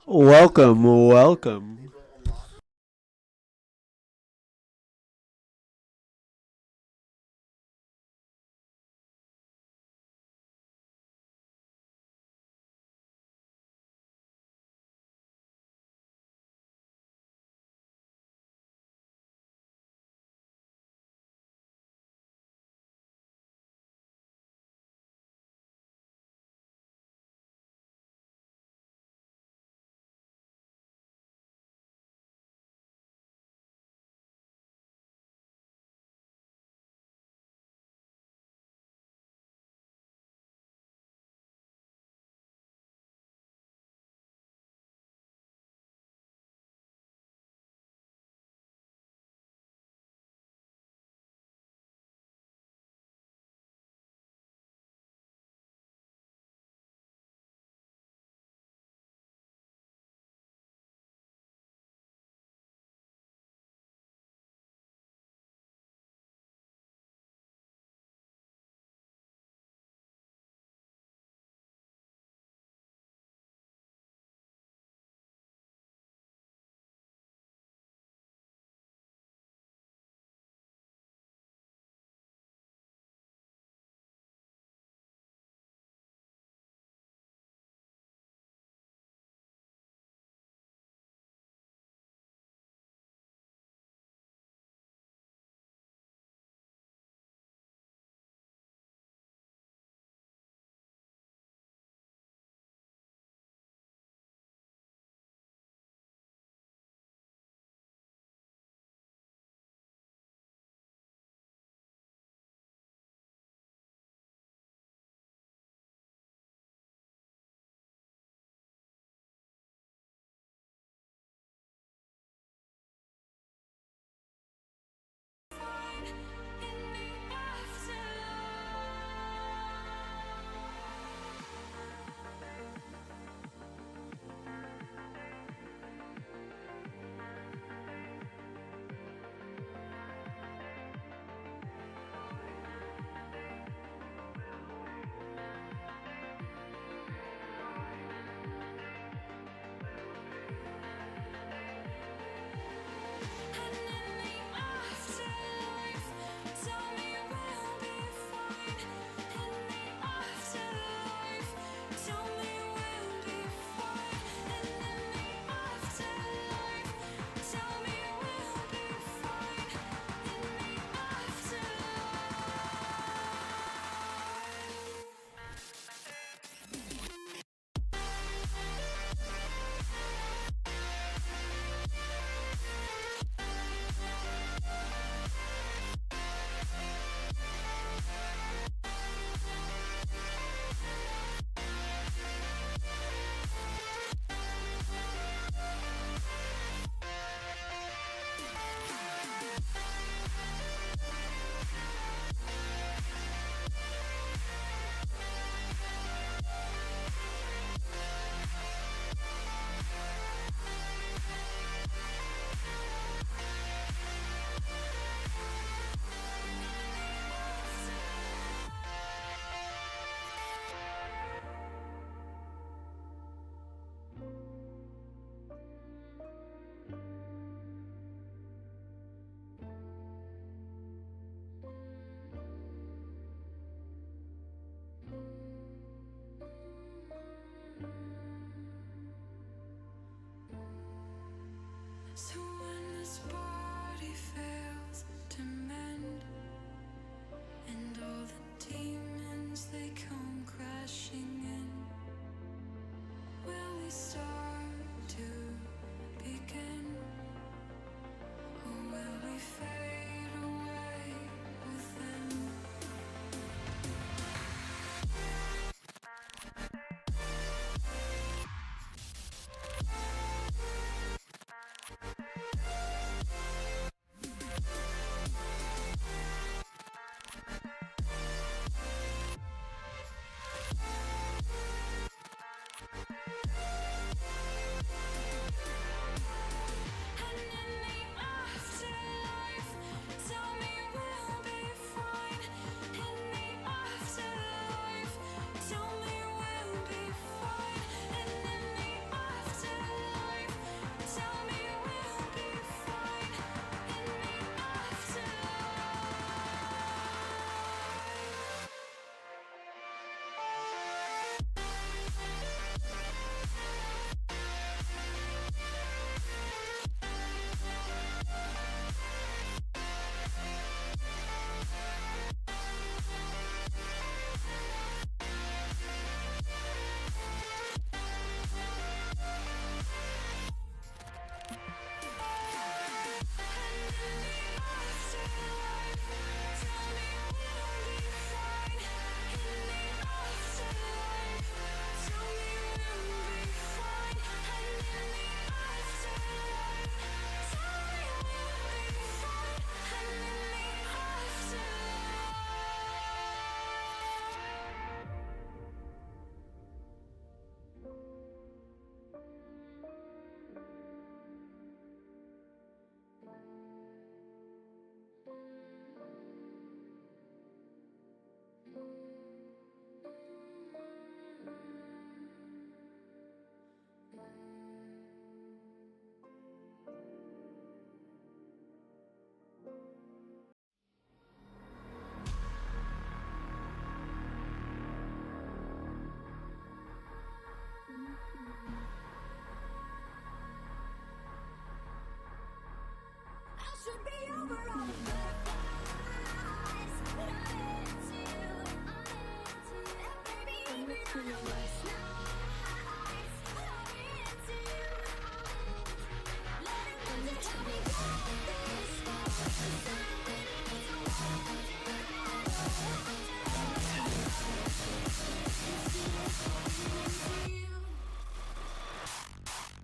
Welcome, welcome.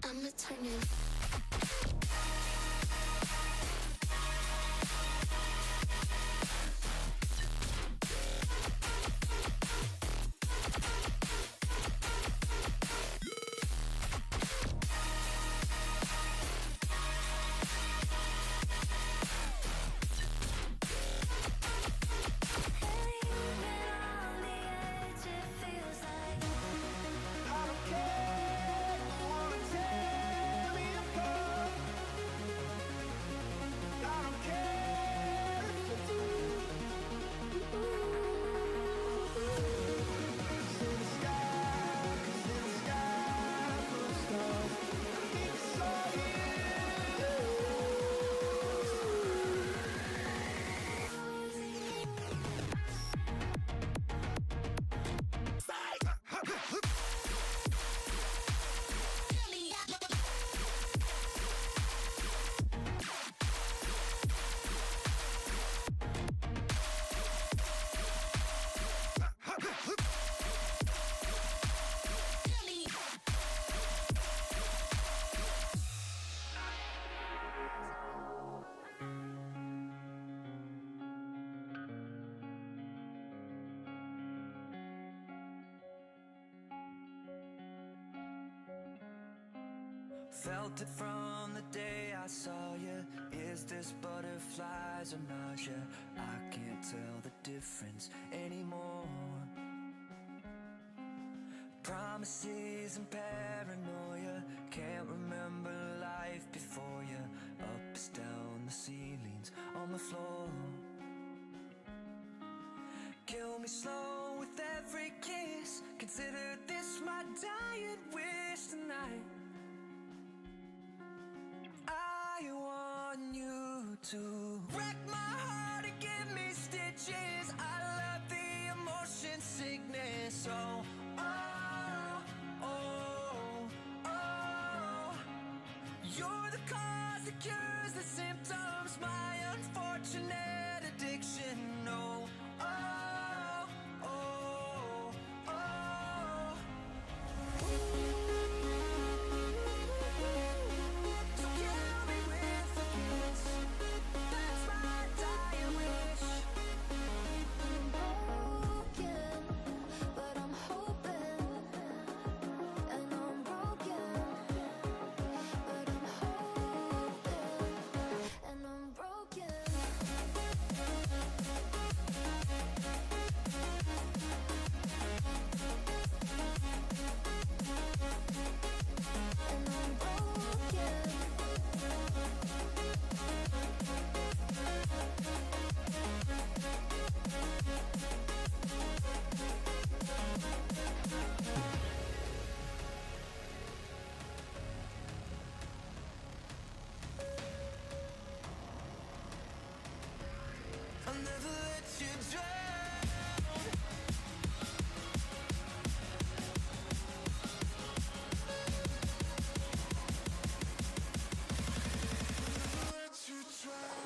I'ma turn it. Felt it from the day I saw you. Is this butterflies or nausea? I can't tell the difference anymore. Promises and paranoia. Can't remember life before you. Ups, down, the ceilings, on the floor. Kill me slow with every kiss. Consider this my dying wish tonight. I want you to wreck my heart and give me stitches. I love the emotion sickness. Oh, oh, oh, oh. You're the cause that cures the symptoms. My unfortunate addiction. Oh, oh, oh, oh. So kill me with a kiss. That's my dying wish. I'm broken, but I'm hoping. And I'm broken, but I'm hoping. And I'm broken. And I'm broken. I'll never let you drown. Let you drown.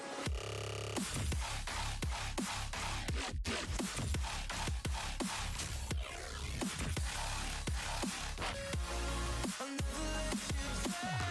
I'll never let you drown.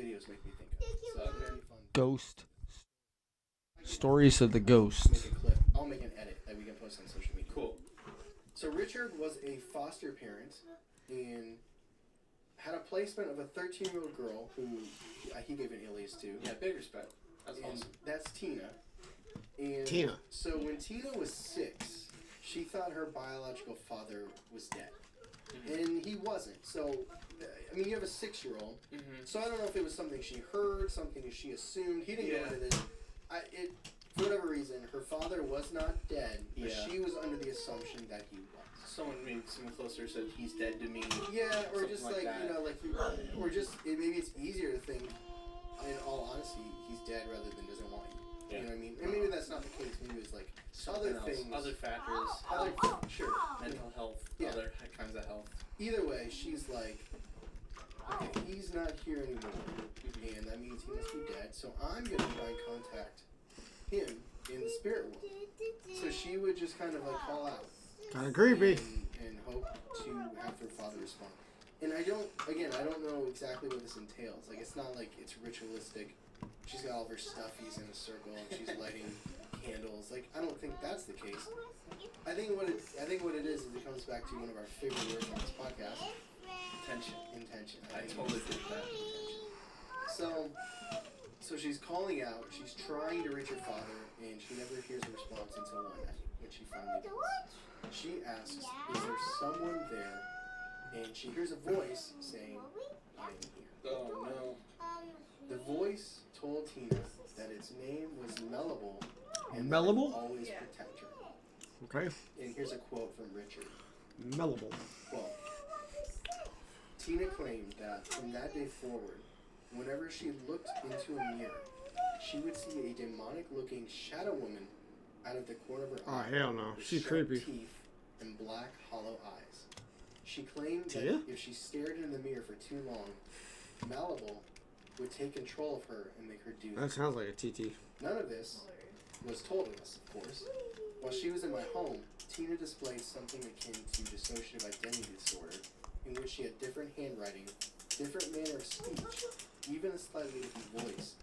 videos make me think of. So it's really fun. Ghost. Stories of the Make ghost. a clip. I'll make an edit that we can post on social media. Cool. So Richard was a foster parent and had a placement of a 13-year-old girl who he gave an alias to. Yeah, big respect. That's And awesome. that's Tina. And Tina. So when Tina was 6, she thought her biological father was dead. And he wasn't. So, I mean, you have a 6-year-old. So I don't know if it was something she heard, something she assumed. He didn't go into this. For whatever reason, her father was not dead, but she was under the assumption that he was. Someone closer said he's dead to me. Yeah, or Something just like that. you know, or just maybe it's easier to think, in all honesty, he's dead rather than doesn't want you. Yeah. You know what I mean? And maybe that's not the case. Maybe it's like Something other else. things, Other factors. sure, Mental health. Yeah. Other kinds of health. Either way, she's like, okay, he's not here anymore, and that means he must be dead. So I'm gonna try and contact him in the spirit world. So she would just kind of like call out. Kind of creepy. And hope to have her father respond. And I don't know exactly what this entails. Like, it's not like it's ritualistic. She's got all of her stuffies in a circle and she's lighting candles. Like, I don't think that's the case. I think what it is it comes back to one of our favorite words on this podcast. Intention. I totally think that. So she's calling out, she's trying to reach her father, and she never hears a response until one night, when she finally does. She asks, is there someone there? And she hears a voice saying, I'm here. Oh no. The voice told Tina that its name was Mellable, and Mellable? that it would always protect her. Okay. And here's a quote from Richard. Mellable. Well, Tina claimed that from that day forward, whenever she looked into a mirror, she would see a demonic-looking shadow woman out of the corner of her Oh, eye. hell no. with She's sharp creepy. teeth and black, hollow eyes. She claimed Tia? that if she stared in the mirror for too long, Malleable would take control of her and make her do That sounds like a TT. None of this was told of us, of course. While she was in my home, Tina displayed something akin to dissociative identity disorder, in which she had different handwriting, different manner of speech, even a slightly different voice,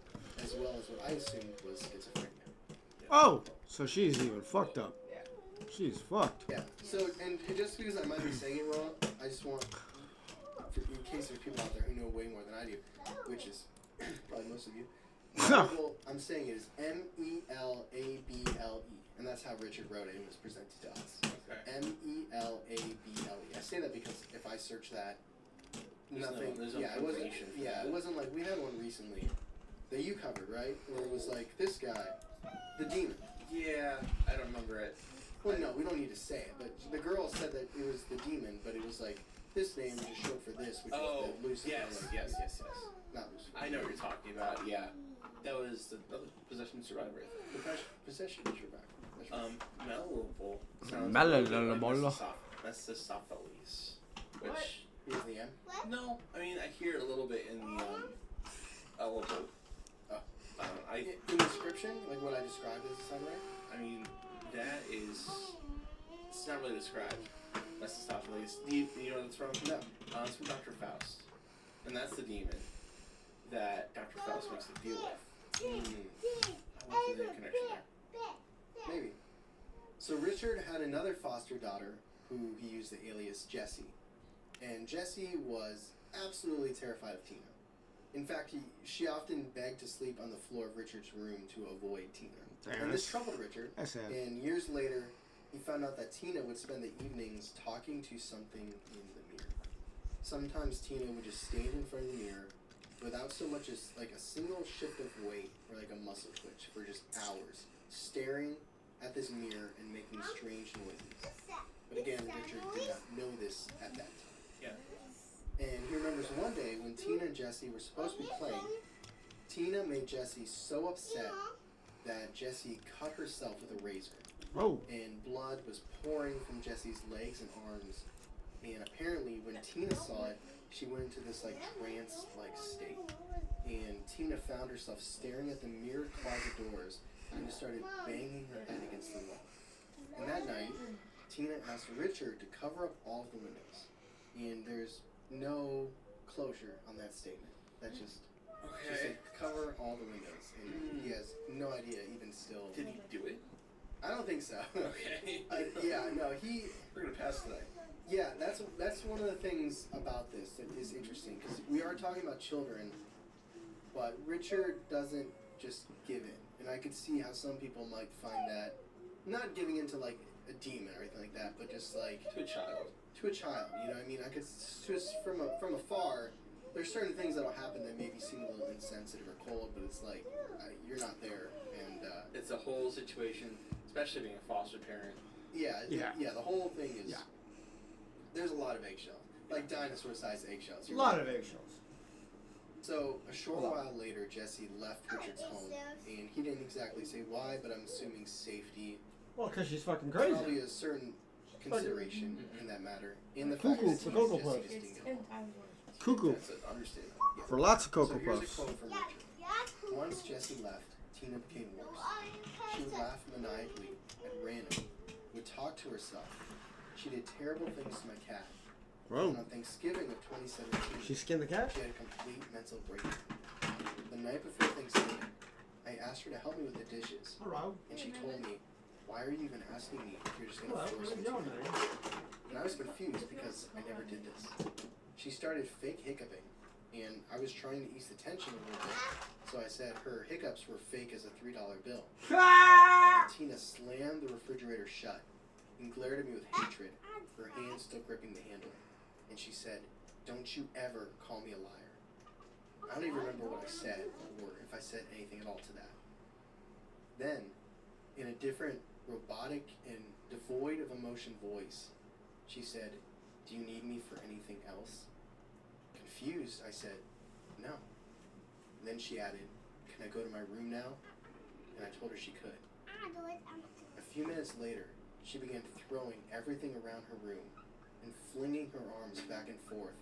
as well as what I assumed was schizophrenia. Oh! So she's even fucked up. She's fucked. Yeah. So, and just because I might be saying it wrong, I just want, in case there's people out there who know way more than I do, which is probably most of you. Well, I'm saying it is Mellable, and that's how Richard wrote it and was presented to us. Okay. Mellable. I say that because if I search that, nothing. There's no it wasn't. information for Yeah, that. it wasn't like we had one recently that you covered, right? Where it was like this guy, the demon. Yeah, I don't remember it. Well, no, we don't need to say it, but the girl said that it was the demon, but it was like this name is just short for this, which Oh, is the Lucifer. yes. Not Lucifer. I know what you're talking about. Yeah, that was the possession survivor. Possession is your back. Mellable sounds Mellable. Mephistopheles, which Here's the M. no, I mean I hear it a little bit in the Mellable. Oh. I In the description, like what I described, does it sound right? I mean that is it's not really described. Mephistopheles. Do you know what it's from? No. It's from Dr. Faust, and that's the demon that Dr. Faust makes a deal with. I wonder if there's a connection there. Maybe. So Richard had another foster daughter who he used the alias Jessie. And Jessie was absolutely terrified of Tina. In fact, she often begged to sleep on the floor of Richard's room to avoid Tina. Damn, And this that's- troubled Richard. That's sad. And years later, he found out that Tina would spend the evenings talking to something in the mirror. Sometimes Tina would just stand in front of the mirror without so much as like a single shift of weight or like a muscle twitch for just hours, staring at this mirror and making strange noises. But again, Richard did not know this at that time. Yeah. And he remembers one day when Tina and Jessie were supposed to be playing, Tina made Jessie so upset that Jessie cut herself with a razor. Oh. And blood was pouring from Jessie's legs and arms. And apparently when Tina saw it, she went into this like trance-like state. And Tina found herself staring at the mirrored closet doors and just started banging her head against the wall. And that night, Tina asked Richard to cover up all of the windows. And there's no closure on that statement. That's just She Okay. said cover all the windows, and he has no idea even still. Did he do it? I don't think so. Okay. Yeah, no, he. We're gonna pass tonight. Yeah, that's one of the things about this that is interesting because we are talking about children, but Richard doesn't just give in, and I could see how some people might find that not giving into like a demon or anything like that, but just like To a child. to a child. You know what I mean? I could just from afar. There's certain things that'll happen that maybe seem a little insensitive or cold, but it's like you're not there, and It's a whole situation, especially being a foster parent. yeah. The whole thing is. Yeah. There's a lot of eggshells, like dinosaur-sized eggshells. A lot of eggshells. So a short while later, Jesse left Richard's home, and he didn't exactly say why, but I'm assuming safety. Well, because she's fucking crazy. Probably a certain consideration in that matter. In the Cuckoo fact for that Cocoa Jesse Puffs. just didn't get home. Cuckoo. That's an understatement. For lots of Cocoa So here's a Puffs. quote from Richard. Once Jesse left, Tina became worse. She would laugh maniacally at random, would talk to herself. She did terrible things to my cat. Whoa. And on Thanksgiving of 2017, She skinned the cat? she had a complete mental breakdown. The night before Thanksgiving, I asked her to help me with the dishes, Hello. and she told me, "Why are you even asking me if you're just going Hello. to force me to?" And I was confused because I never did this. She started fake hiccuping, and I was trying to ease the tension a little bit, so I said her hiccups were fake as a $3 bill. And Tina slammed the refrigerator shut and glared at me with hatred, her hand still gripping the handle. And she said, "Don't you ever call me a liar." I don't even remember what I said, or if I said anything at all to that. Then, in a different, robotic, and devoid of emotion voice, she said, "Do you need me for anything else?" Confused, I said, "No." And then she added, "Can I go to my room now?" And I told her she could. A few minutes later, she began throwing everything around her room and flinging her arms back and forth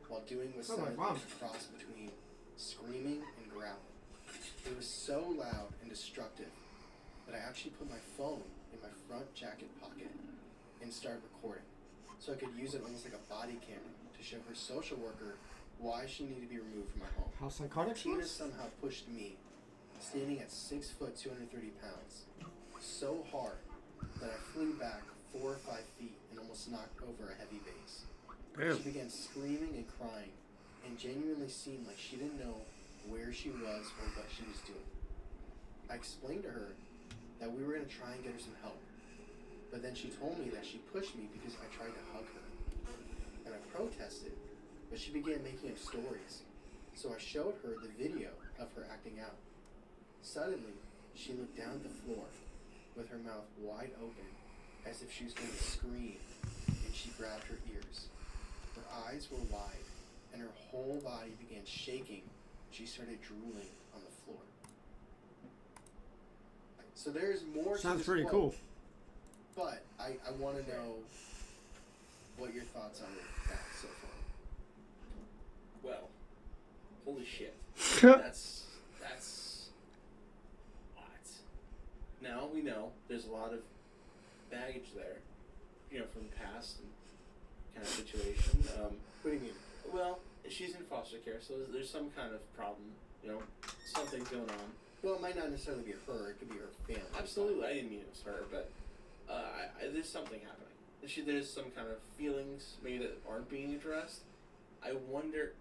while doing what Sounds like sounded like mom. a cross between screaming and growling. It was so loud and destructive that I actually put my phone in my front jacket pocket and started recording, so I could use it almost like a body camera to show her social worker why she needed to be removed from my home. How psychotic she Tina is? somehow pushed me, standing at 6 foot 230 pounds, so hard that I flew back 4 or 5 feet and almost knocked over a heavy vase. She began screaming and crying, and genuinely seemed like she didn't know where she was or what she was doing. I explained to her that we were going to try and get her some help, but then she told me that she pushed me because I tried to hug her. And I protested, but she began making up stories, so I showed her the video of her acting out. Suddenly, she looked down at the floor with her mouth wide open as if she was going to scream, and she grabbed her ears. Her eyes were wide, and her whole body began shaking. She started drooling on the floor. So there's more to Sounds this pretty quote, cool. but I want to know what your thoughts are with that so far. Well, holy shit. That's what. Now we know there's a lot of baggage there, from the past and kind of situation. What do you mean? Well, she's in foster care, so there's some kind of problem. Something's going on. Well, it might not necessarily be her. It could be her family. Absolutely, I didn't mean it was her, but there's something happening. There's some kind of feelings maybe that aren't being addressed. I wonder.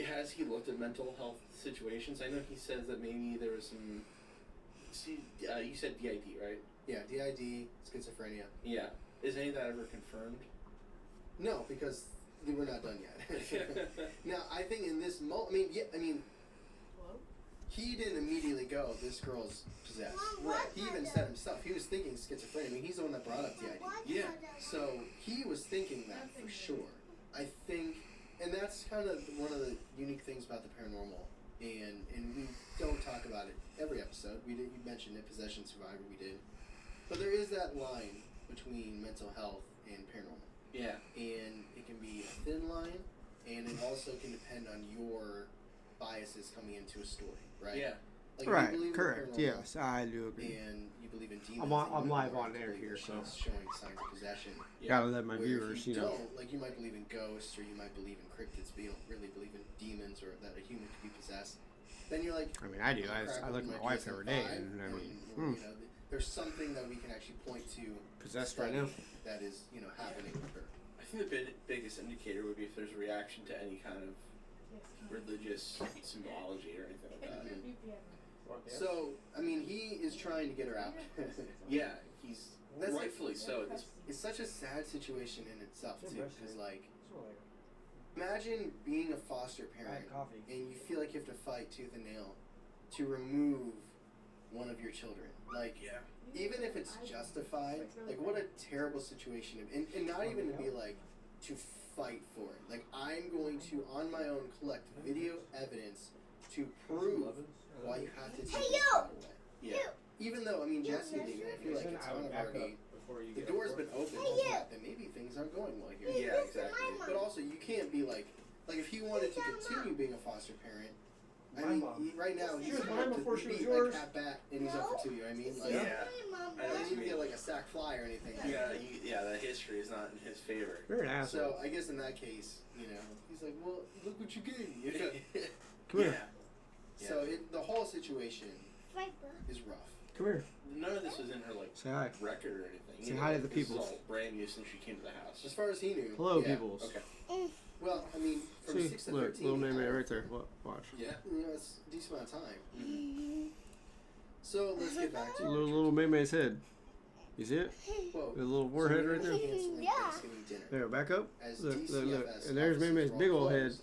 Has he looked at mental health situations? I know he says that maybe there was some. You said DID, right? Yeah, DID, schizophrenia. Yeah. Is any of that ever confirmed? No, because we're not done yet. Now, I think in this moment, he didn't immediately go, "This girl's possessed." Right. He even said himself, he was thinking schizophrenia. He's the one that brought up DID. Yeah. So he was thinking that for sure. I think, and that's kind of one of the unique things about the paranormal, and we don't talk about it every episode. You mentioned it, Possession Survivor, we did. But there is that line between mental health and paranormal. Yeah. And it can be a thin line, and it also can depend on your biases coming into a story, right? Yeah. Like, if you Right, believe in correct. paranormal Yes, I do agree. And you believe in demons. I'm on- and I'm you live are on air believe here, that so. she's showing signs of possession. Gotta let my Where viewers, if you you know. don't, like, you might believe in ghosts or you might believe in cryptids, but you don't really believe in demons or that a human could be possessed. Then you're like, I mean, I do. "Oh, crap, I look at my it wife might every be a day, DSM-5, and I mean, or, you know, there's something that we can actually point to. Possessed right now. That is, you know, happening with her. I think the biggest indicator would be if there's a reaction to any kind of religious symbology or anything like that. So, I mean, he is trying to get her out. Yeah, he's That's- rightfully so at this. It's such a sad situation in itself, too, because, like, imagine being a foster parent and you feel like you have to fight tooth and nail to remove one of your children. Like, Yeah. even if it's justified, like, what a terrible situation. And not even to be, like, to fight for it. Like, I'm going to, on my own, collect video evidence to prove why you have to take this child away. Yeah. Even though, I mean, Jesse leaving, I feel like it's kind of already, the door's been open, then maybe things aren't going well here. Yeah, exactly. But also, you can't be like if he wanted to continue being a foster parent, I mean, right now he's going to be like at bat and he's up for 2. You know what I mean? Like, Yeah. I don't even get like a sack fly or anything. Yeah, the history is not in his favor. You're an asshole. So I guess in that case, you know, he's like, well, look what you gave me. You know? Come here. So the whole situation is rough. Come here. None of this was in her like Say hi. record or anything. Say You know, hi to the this is peoples. all brand new since she came to the house. As far as he knew. Hello, yeah. peoples. Okay. Well, I mean, from See, 6 to look, 13. little name right there. Watch. Yeah. You know, it's a decent amount of time. So let's get back to Little Maymay's head. You see it? Whoa. The little forehead right there. Yeah. Thanksgiving dinner. There, back up. As Look. DCFS And there's offices Maymay's were big all old head. closed,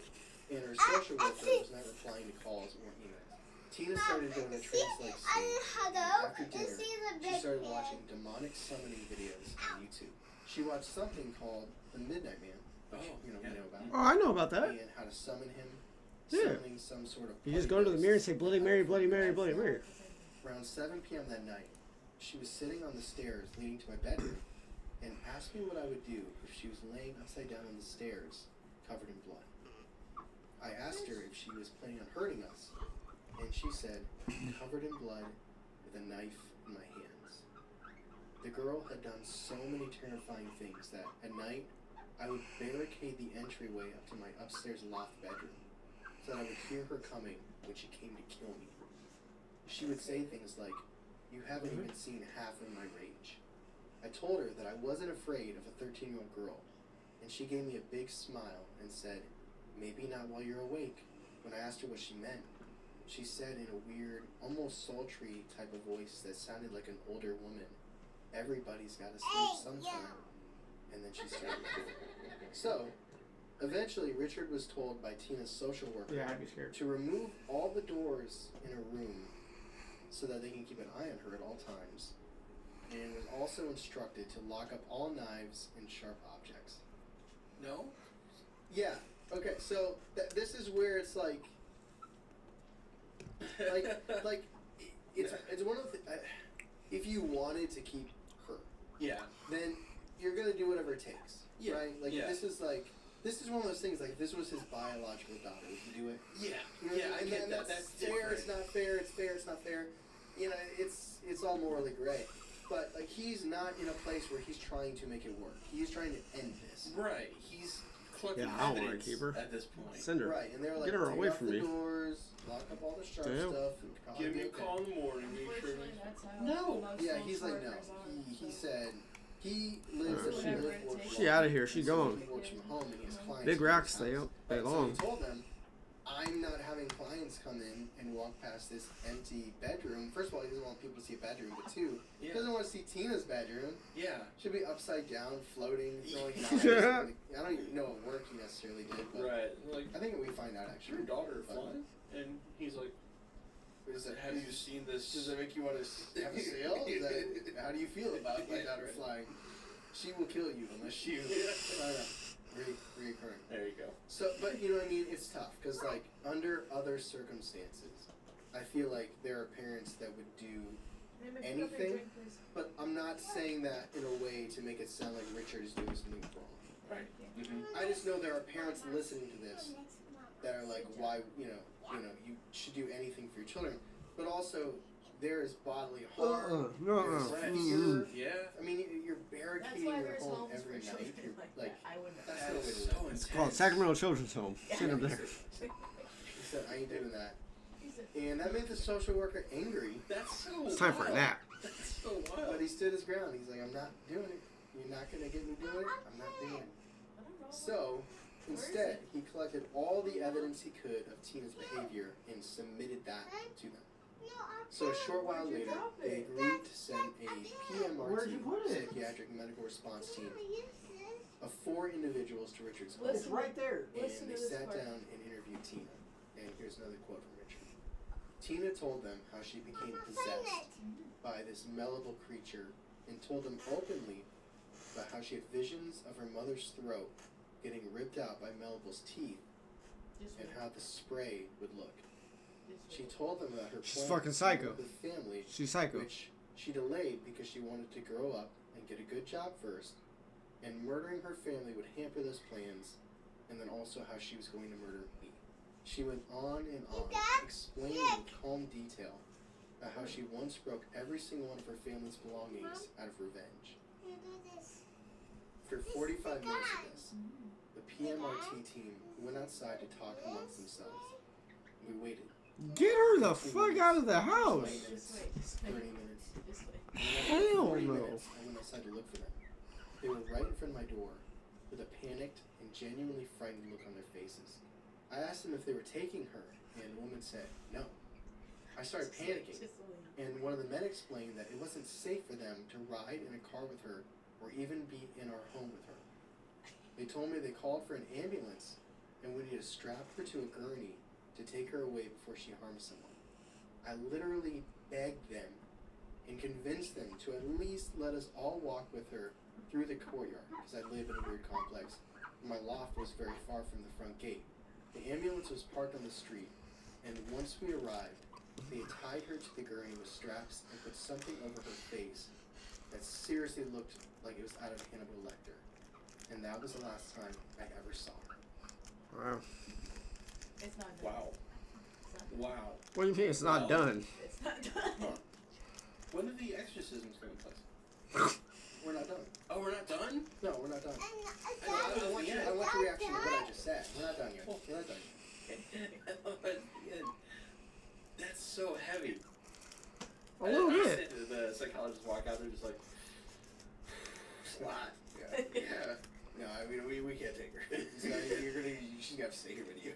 and her social worker was not replying to calls or emails. Tina started going to trance-like state. After dinner, she started watching demonic summoning videos on YouTube. She watched something called The Midnight Man, which, you know, we know about. Oh, I know about that. And how to summon him. Yeah. Summoning some sort of You just party go to the ghost. mirror and say, Bloody Mary, Bloody Mary, Bloody Mary. Around 7 p.m. that night, she was sitting on the stairs leading to my bedroom and asked me what I would do if she was laying upside down on the stairs, covered in blood. I asked her if she was planning on hurting us, and she said, covered in blood with a knife in my hands. The girl had done so many terrifying things that at night I would barricade the entryway up to my upstairs loft bedroom so that I would hear her coming when she came to kill me. She would say things like, "You haven't even seen half of my rage." I told her that I wasn't afraid of a 13-year-old girl, and she gave me a big smile and said, "Maybe not while you're awake." When I asked her what she meant, she said in a weird, almost sultry type of voice that sounded like an older woman, "Everybody's got to sleep sometime." And then she started. So, eventually Richard was told by Tina's social worker Yeah, I'd be scared. to remove all the doors in her room so that they can keep an eye on her at all times, and was also instructed to lock up all knives and sharp objects. No. Yeah. Okay. So this is where it's like it's one of the if you wanted to keep her, Yeah. then you're gonna do whatever it takes. Yeah. Right. Like Yeah. this is one of those things. Like if this was his biological daughter, would you do it? Yeah. You know, Yeah. I and get that. That's That's fair. different. It's not fair. It's fair. It's not fair. You know, it's all morally gray. But like he's not in a place where he's trying to make it work. He's trying to end this. Right. He's collecting Yeah, I don't wanna evidence keep her. at this point. Send her. Right, and they're like, Get her take away off from the me. doors, lock up all the sharp Damn. stuff, and probably Give me be a okay. call in the morning. Make sure. No. Yeah, he's like, no. He said he lives in she- a live work she outta here, she so gone. He works from home and he has clients. Big in rocks his stay house. up, stay So long. he told them, I'm not having clients come in and walk past this empty bedroom. First of all, he doesn't want people to see a bedroom, but two, he Yeah. doesn't want to see Tina's bedroom. Yeah. Should be upside down, floating, throwing knives. Yeah. I don't even know what work he necessarily did, but Right. Like, I think we find out is actually. your daughter But- flying? And he's like, Is it, have you seen this? Does that make you want to have a sale? Is that, how do you feel about my daughter flying? She will kill you unless you. I don't know. Reoccurring. There you go. So, but you know what I mean? It's tough because, like, under other circumstances, I feel like there are parents that would do anything, but I'm not saying that in a way to make it sound like Richard is doing something wrong. Right. Mm-hmm. I just know there are parents listening to this that are like, why, you know, you should do anything for your children. but also there is bodily harm. No. There's Right. fear. Yeah. I mean, you're That's barricading why your there's home homes every for night. children You're like like, that. I wouldn't. that's That no way is to so live. intense. It's called Sacramento Children's Home. Sit up there. He said, I ain't doing that. And that made the social worker angry, That's so It's time for a wild. nap. That's so but wild. he stood his ground. He's like, I'm not doing it. You're not going to get me doing it. I'm not doing it. So, instead, he collected all the evidence he could of Tina's behavior and submitted that to them. So a short while later, they agreed to send a Where'd you put PMRT it? psychiatric medical response team of 4 individuals to Richard's home. Listen. right there. And Listen they to this sat part. down and interviewed Tina. And here's another quote from Richard. Tina told them how she became possessed by this malleable creature and told them openly about how she had visions of her mother's throat getting ripped out by Mallable's teeth and how the spray would look. She told them about her She's plan fucking psycho. with the family, She's psycho. which she delayed because she wanted to grow up and get a good job first, and murdering her family would hamper those plans, and then also how she was going to murder me. She went on and on, explaining in calm detail about how she once broke every single one of her family's belongings out of revenge. After 45 minutes of this, the PMRT team went outside to talk amongst themselves. We waited. Get her the fuck out of the house. 20 minutes, 30 minutes. This way. Hell 40 no. minutes, I went outside to look for them. They were right in front of my door, with a panicked and genuinely frightened look on their faces. I asked them if they were taking her, and the woman said no. I started panicking, and one of the men explained that it wasn't safe for them to ride in a car with her or even be in our home with her. They told me they called for an ambulance and we needed to strap her to a gurney to take her away before she harmed someone. I literally begged them and convinced them to at least let us all walk with her through the courtyard, because I live in a weird complex and my loft was very far from the front gate. The ambulance was parked on the street, and once we arrived, they tied her to the gurney with straps and put something over her face that seriously looked like it was out of Hannibal Lecter. And that was the last time I ever saw her. Wow. It's not done. Wow. It's not done. Wow. What do you mean it's not done? It's not done. When did the exorcisms take place? We're not done. Oh, we're not done? No, we're not done. I I want your reaction to what I just said. We're not done yet. We're not done yet. That's so heavy. A little I bit. said the psychologists walk out there just like, slot. Yeah. Yeah. No, I mean, we can't take her. It's not, she's gonna have to stay here with you.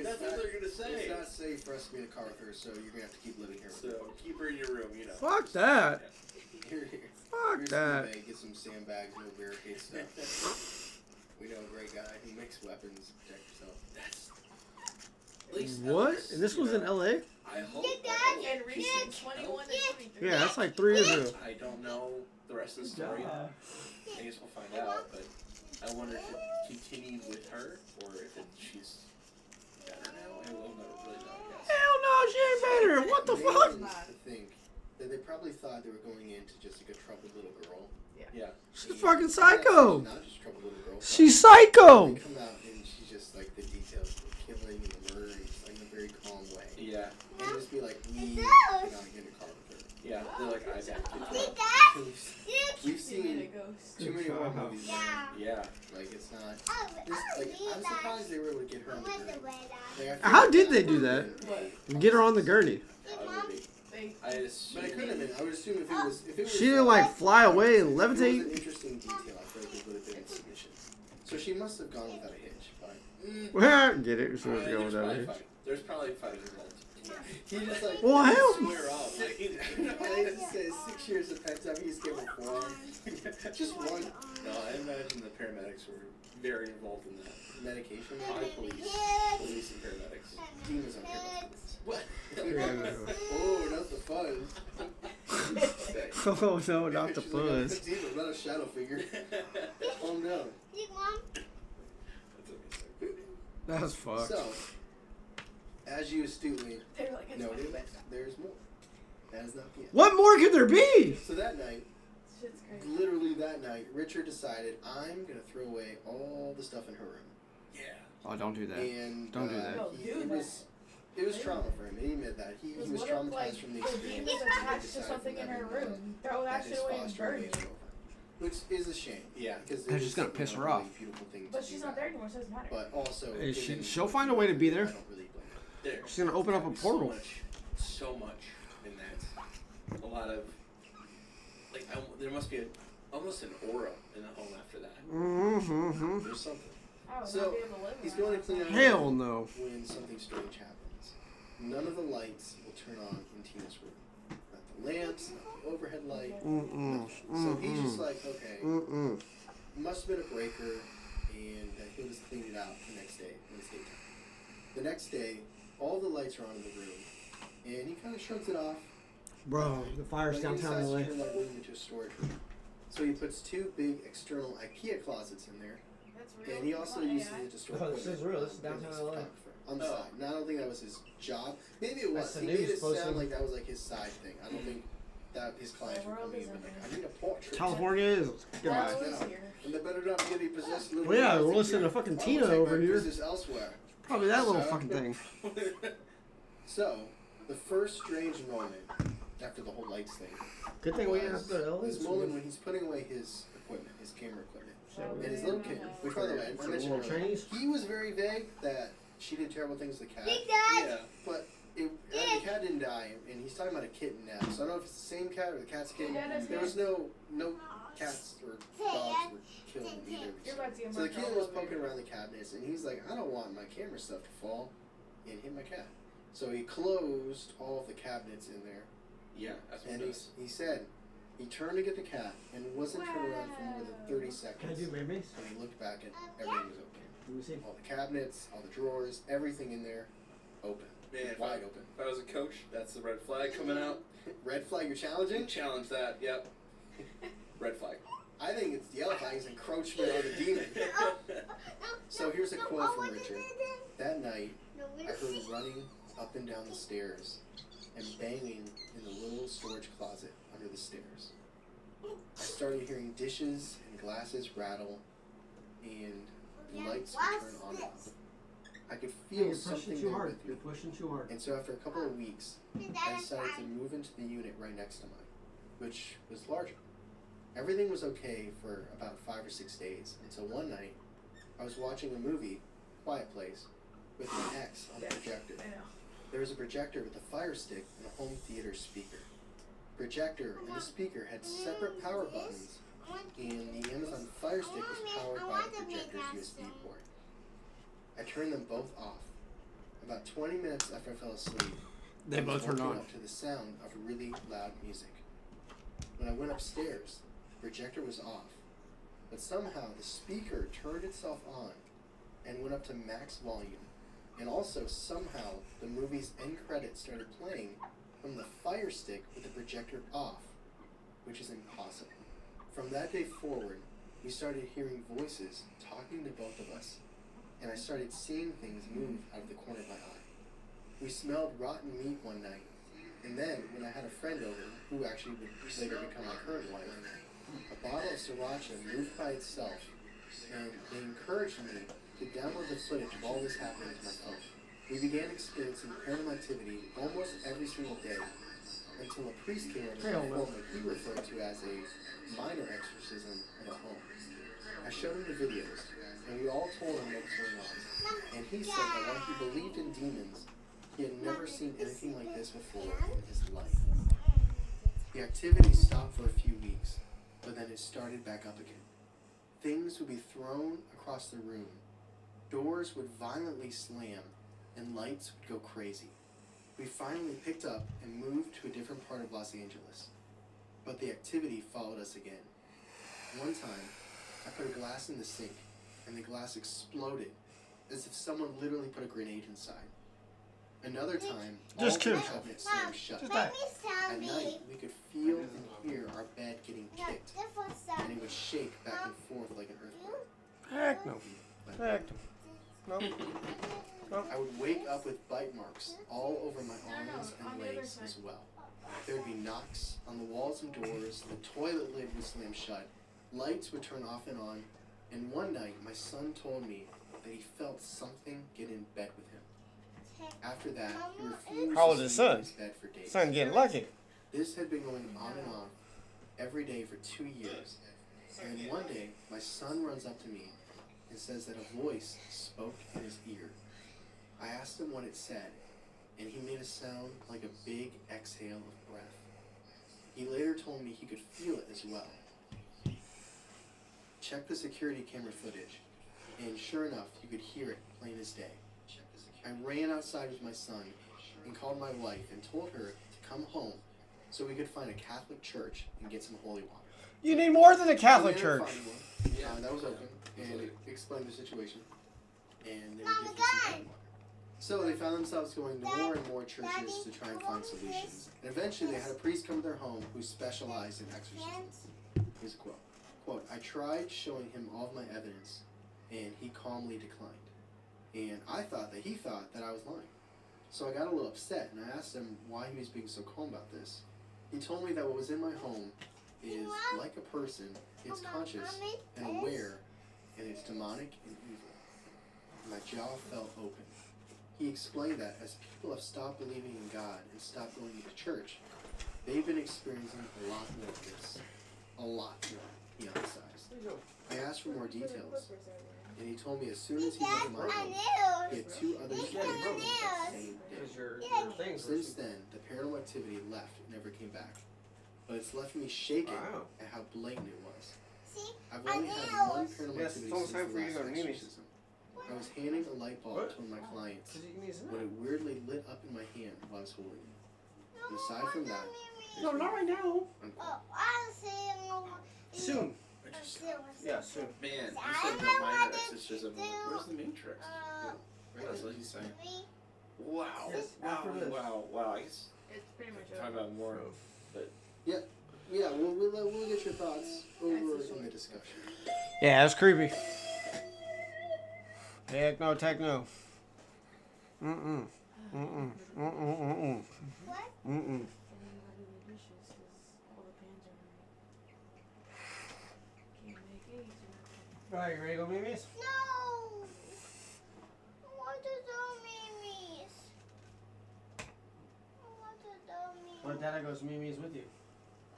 That's what they're gonna say. It's not safe for us to be in the car with her, so you're gonna have to keep living here. So keep her in your room, you know. Fuck that. Here. Fuck Here's that. the bag, get some sandbags, no barricade stuff. We know a great guy who makes weapons, protect yourself. That's at least What? And this was in LA? I hope. And recent 21 and 23. Yeah, that's like 3 years ago. I don't know the rest of the story. I guess we'll find out, but I wonder if it continued with her or if she's better now. I will never really know, I guess. Hell no, she ain't better. What the They fuck? seem to think that they probably thought they were going into just like a troubled little girl. Yeah. She's fucking psycho. Not just a troubled little girl. She's psycho. They come out and she's just like the details of the killing and the murdering, just like in a very calm way. Yeah. And just be like, we cannot get in a car with her. Yeah. They're like, I got to We've She made a seen ghost. too many horror movies. Man. Yeah. Like it's not. This, like I'm surprised they were able to get her on the gurney. Like, I feel How like did they that do would've that? been a- Get her on the gurney. Probably. They, I assume. But it couldn't have been. I would assume if it was. She didn't like fly away and It was an levitate. interesting detail. I feel like it would have been in submission. So she must have gone without a hitch, but Well, get it? She was There's going probably down fighting. There's probably fighting involved. he just like. Well, hell. Square off. Like, I just say 6 years of pent up. He's given 4. Just one no, I imagine the paramedics were very involved in that. medication. Probably police and paramedics. Demons don't care about police. What? Oh, not the fun. Oh no, not the She's like, I'm a fuzz. demon, not a shadow figure. Calm down. That's fucked. So, as you astutely they were like, it's noted, my there's more. That is not the end. What more could there be? So that night, Shit's crazy. literally that night, Richard decided, I'm going to throw away all the stuff in her room. Yeah. Oh, don't do that. And Don't do that. Oh, He, do it was, It was trauma for him. He admitted that. He was What if, traumatized like, from the the experience. demon was and he attached to decided something from in that her moment room? Throw that that shit his away and foster burn days it. were over. Which is a shame. Yeah. Because That's just gonna piss her off. Beautiful thing But to she's do not that. there anymore, so it doesn't matter. But also, She'll find a way to be there. I don't really blame her. There. She's gonna open up a portal. So much in that. A lot of like there must be almost an aura in the home after that. Mm-hmm. There's something. I would So, not be able to live He's in that going to house. clean out Hell no. when something strange happens. None of the lights will turn on in Tina's room. Not the lamps, not the overhead light. Mm-mm. So he's just like, okay, Mm-mm. must have been a breaker, and he'll just clean it out the next day when it's daytime. The next day, all the lights are on in the room, and he kind of shrugs it off. Bro, the fire's But he downtown decides LA. to turn that room into a storage room. So he puts 2 big external IKEA closets in there, That's real. and he also Not uses AI. it to store Oh, this equipment, is real. This is because downtown he's a LA. photographer on the side. Now, I don't think that was his job. Maybe it was. That's the He news made it posting. sound like that was like his side thing. I don't think that his clients The were world coming in isn't and like, there. I need a portrait. California is. Goodbye. World Yeah. is here. And they better not get me possessed little Well, yeah, guys we're in listening here. to fucking I will Tina take over my here. business elsewhere. Probably that little So- fucking thing. So, the first strange moment after the whole lights thing Good thing we didn't was have to go to LA. this moment when he's putting away his equipment, his camera equipment. And his little kid, which by the way, I For mentioned little earlier, Chinese? he was very vague that she did terrible things to the cat. Yeah. But the cat didn't die, and he's talking about a kitten now. So I don't know if it's the same cat or the cat's kitten. Yeah, that's There it. was no cats or dogs were killed in either of these. You're about to get So the marked kid all was over. poking around the cabinets, and he's like, I don't want my camera stuff to fall and hit my cat. So he closed all of the cabinets in there, Yeah. That's what and it is. he said he turned to get the cat and wasn't turned around for more than 30 Can I seconds. do babies? And he looked back and everything was open. Let me see. All the cabinets, all the drawers, everything in there, open. Man, if Wide I, open. if I was a coach, that's the red flag coming out. Red flag, you're challenging? Challenge that. Yep. Red flag. I think it's the yellow flag is encroachment on the demon. So here's a quote from Richard. That night, I heard running up and down the stairs and banging in the little storage closet under the stairs. I started hearing dishes and glasses rattle, and the lights would turn on and off. I could feel You're something pushing too there hard. with me. You're pushing too hard. And so after a couple of weeks, I decided to move into the unit right next to mine, which was larger. Everything was okay for about 5 or 6 days until one night I was watching a movie, Quiet Place, with my ex on the projector. I know. There was a projector with a fire stick and a home theater speaker. Projector and the speaker had separate power buttons, and the Amazon Fire Stick was powered by the projector's USB port. I turned them both off. About 20 minutes after I fell asleep, They I was both turned woken on. up to the sound of really loud music. When I went upstairs, the projector was off, but somehow the speaker turned itself on and went up to max volume. And also, somehow, the movie's end credits started playing from the Fire Stick with the projector off, which is impossible. From that day forward, we started hearing voices talking to both of us, and I started seeing things move out of the corner of my eye. We smelled rotten meat one night, and then when I had a friend over, who actually would later become my current wife, a bottle of sriracha moved by itself, and they encouraged me to download the footage of all this happening to my phone. We began experiencing paranormal activity almost every single day, until a priest came over to Hell perform no. what he referred to as a minor exorcism at home. I showed him the videos, and we all told him what was going on. And he said that while he believed in demons, he had never seen anything like this before in his life. The activity stopped for a few weeks, but then it started back up again. Things would be thrown across the room, doors would violently slam, and lights would go crazy. We finally picked up and moved to a different part of Los Angeles, but the activity followed us again. One time, I put a glass in the sink, and the glass exploded, as if someone literally put a grenade inside. Another time, Just all kidding. the cabinets slammed shut. Just that. At night, we could feel and hear our bed getting kicked, and it would shake back and forth like an earthquake. Heck no. But Heck no. No. I would wake up with bite marks all over my arms on and the other legs side. as well. There would be knocks on the walls and doors, the toilet lid would slam shut, lights would turn off and on, and one night my son told me that he felt something get in bed with him. After that, he refused How old to is his sleep in son? his bed for days. Son getting lucky. This had been going on and on every day for 2 years. And then one day, my son runs up to me and says that a voice spoke in his ear. I asked him what it said, and he made a sound like a big exhale of breath. He later told me he could feel it as well. Check the security camera footage, and sure enough, you could hear it plain as day. I ran outside with my son and called my wife and told her to come home so we could find a Catholic church and get some holy water. You need more than a So we Catholic ended up church. finding one, that was open, and it explained the situation, and they were giving some holy water. So they found themselves going to more and more churches to try and find solutions. And eventually they had a priest come to their home who specialized in exorcisms. Here's a quote. Quote, I tried showing him all of my evidence, and he calmly declined. And I thought that I was lying. So I got a little upset, and I asked him why he was being so calm about this. He told me that what was in my home is like a person, it's conscious and aware, and it's demonic and evil. My jaw fell open. He explained that as people have stopped believing in God and stopped going to church, they've been experiencing a lot more of this. A lot more, he emphasized. I asked for more details, and he told me as soon as he was in my home, he had 2 others Yeah, come bro. home the same day. Because your things. Since then, the paranormal activity left and never came back. But it's left me shaken Wow. at how blatant it was. See? I've only had one paranormal Yes, activity it's almost since time the for you to last go to Mimi's. exorcism. I was handing a light bulb What? to one of my clients, Because you can use but it weirdly lit up in my hand while I was holding it. And aside from that, No, not right now. unquote. Soon. I just, Yeah, soon. man, you said no minor exorcism. Where's the Matrix? That's what he's saying. Wow. Yes, Wow. after this. Wow. I guess It's pretty much talk over. about more. Yeah, we'll get your thoughts over in the discussion. Yeah, that's creepy. Heck no, techno. Mm-mm. Mm-mm. Mm-mm. Mm-mm. What? Mm-mm. I need to go do the dishes because all the pans are can't make eggs or Alright, you ready to go, Mimi's? No! I want to do Mimi's. I want to do Mimi's. What Dada goes Mimi's with you?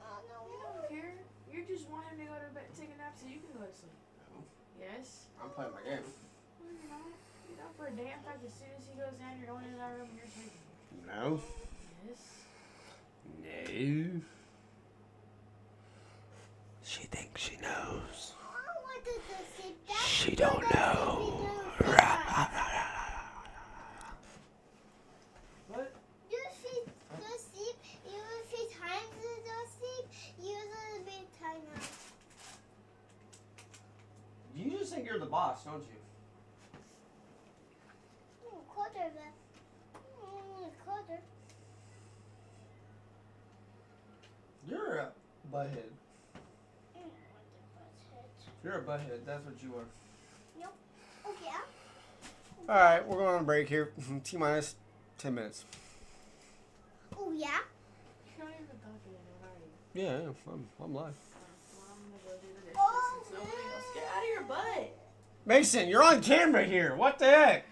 Oh, no. You don't care. You just want him to go to bed, take a nap so you can go to sleep. Yes? I'm playing my game. No, you're not. You're not for a damn fact. As soon as he goes down, you're going into that room and you're sleeping. No. Yes. No. She thinks she knows. I wanted to sleep. That's She what don't I know. want to do. What? You sleep. You see times to do sleep. You a bit time now. You just think you're the boss, don't you? Quarter left. Quarter. You're a butthead. You're a butthead. That's what you are. Oh, yeah? All right, we're going on a break here. T-minus 10 minutes. Oh, yeah? You're not even talking anymore, are you? Yeah, I'm live. Well, I'm gonna go do the dishes Oh, since nobody else. Get out of your butt. Mason, you're on camera here. What the heck?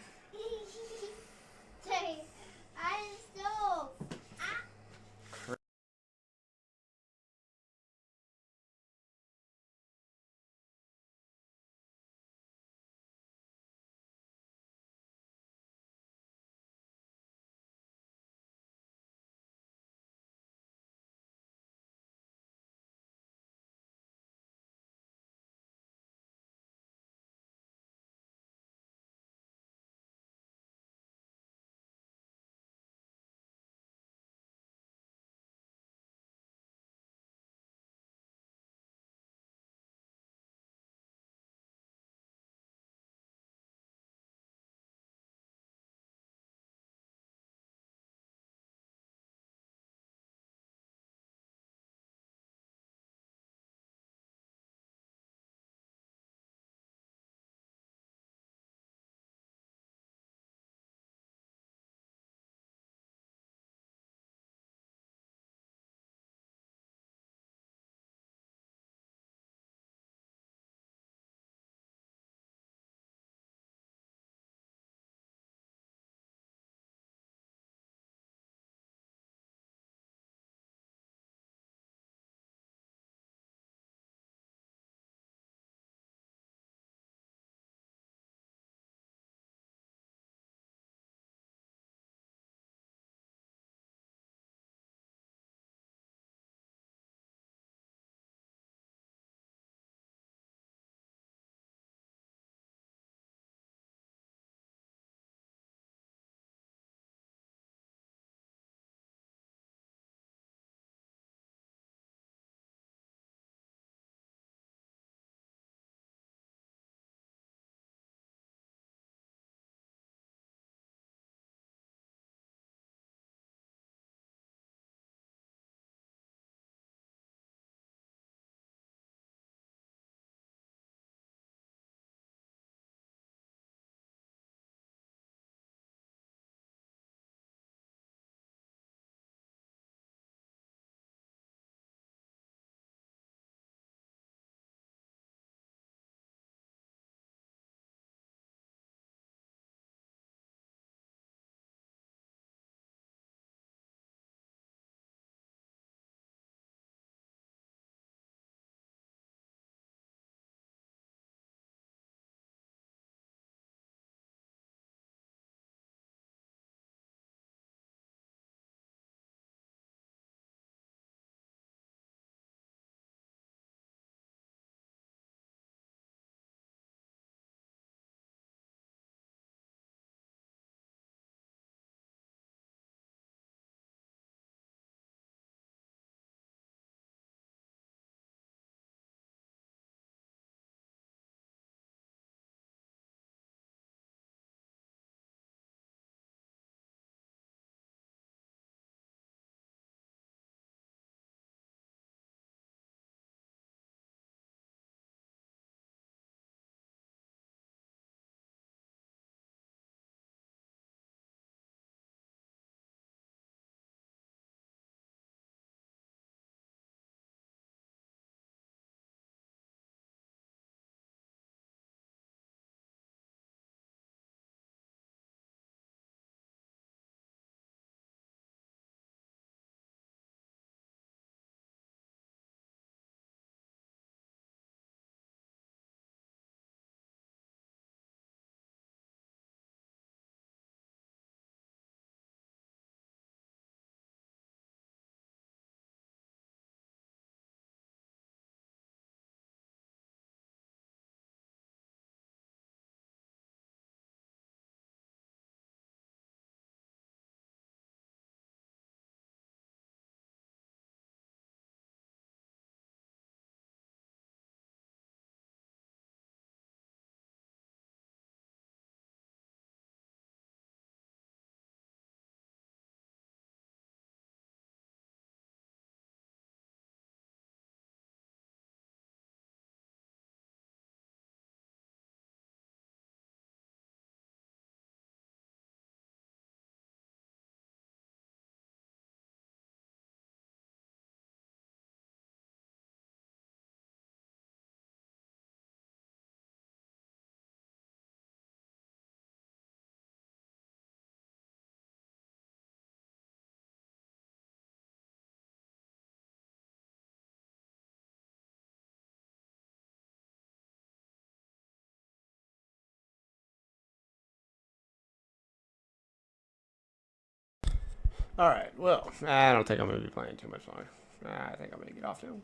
Alright, well, I don't think I'm going to be playing too much longer. I think I'm going to get off now.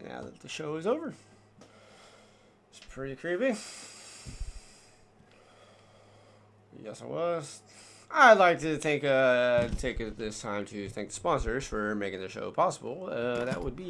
Now that the show is over. It's pretty creepy. Yes, it was. I'd like to take this time to thank the sponsors for making the show possible. That would be